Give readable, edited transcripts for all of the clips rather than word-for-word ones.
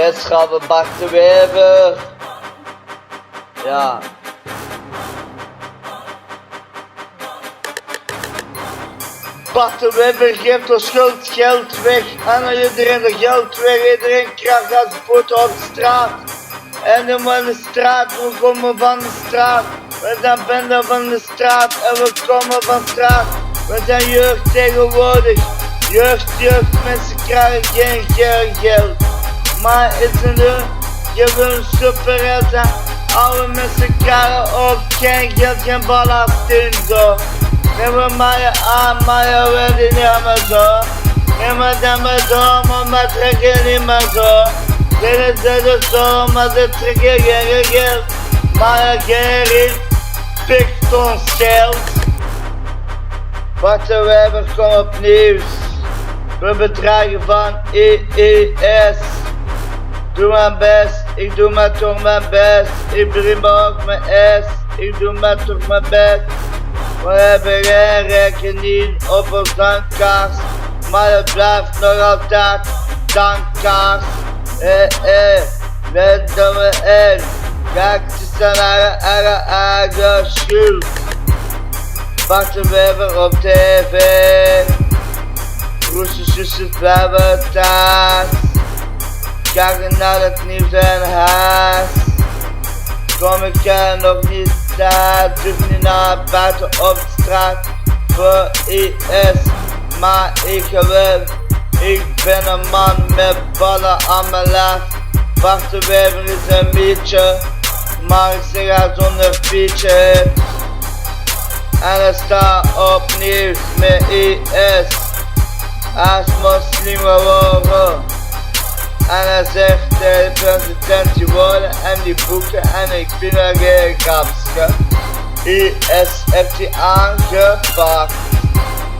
Dit gaan we Bart de Wever. Ja. Bart de Wever geeft ons geld weg. En dan iedereen de geld weg. Iedereen krijgt als voeten op de straat. En dan van de straat, we komen van de straat. We zijn benden van de straat en we komen van straat. We zijn jeugd tegenwoordig. Jeugd, mensen krijgen geen geld. Maar is het nu, je wil een superheld zijn. Alle mensen krijgen ook geen geld, geen belasting zo. Neem we maar aan, maar je weet het niet meer zo. Neem maar dan maar zo, maar trek je niet meer zo. Dit is zo, maar ze trekken geen geld. Maar Gerrit pikt ons geld. Bart de Wever komt op nieuws. We bedragen van IES. Doe mijn best, ik doe maar toch mijn best. Ik breng me ook mijn S, ik doe maar toch mijn best. We hebben geen rekening op ons dankkaart, maar het blijft nog altijd dankkaart. Net doen we in. Kijk, het is aan eigen schuld. Bart de Wever op tv. Broers en zusjes blijven thuis. Kijken naar het nieuws en huis. Kom ik er nog niet uit. Durf niet naar buiten op de straat. Voor IS, maar ik wil. Ik ben een man met ballen aan mijn lijf. Bart de Wever is een mietje, maar ik zeg haar zonder fietsje. En hij staat opnieuw met IS. Hij is moslim geworden. En hij zegt de president die woorden en die boeken en ik vind er geen grapske. IS heeft die aangepakt.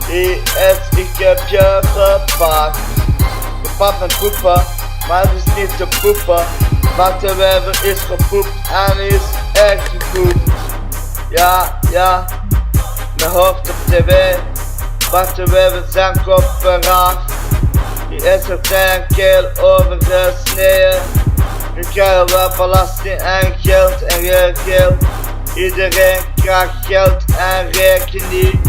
IS, ik heb je gepakt. Je pap met poepen, maar het is niet te poepen. Bart de Wever is gepoept en is echt gepoept. Ja, mijn hoofd op tv. Bart de Wever zijn kop eraf. Die is er zijn keel over de sneeuw. Nu krijgen we belasting en geld en geen geld. Iedereen krijgt geld en rekening.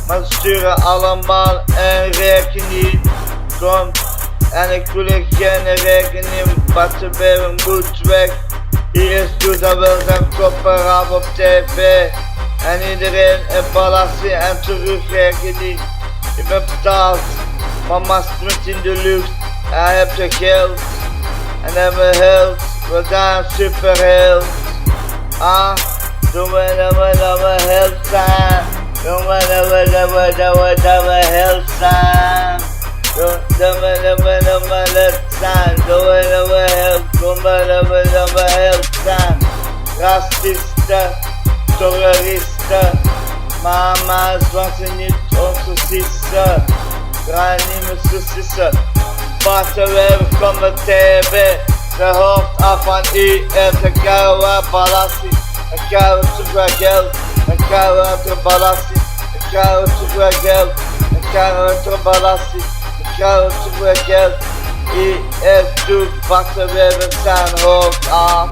Maar ze sturen allemaal een rekening. Kom, en ik wil er geen rekening. Bart de Wever moet weg. IS doet dan wel zijn kop eraf op tv. En iedereen een belasting en terugrekening. Ik ben betaald. Mama springt in de lucht. Hij heeft de geld. En hebben we held. We zijn superheld. Doen we dat we held zijn. Doen we dat we held zijn. Doen we held zijn. Doen we dat we held. Doen we dat we held zijn. Racisten, terroristen. Mama zwanger niet onze sissen. Draai niet meer zussen. Bart de Wever komt met tv. Ze hoofd af van IS. Dan krijgen we belasting. Dan krijgen we terug weer geld. Dan krijgen we terug belasting. Dan krijgen we terug weer geld. Dan krijgen we terug belasting. Dan krijgen we terug weer geld. IS doet Bart de Wever zijn hoofd af.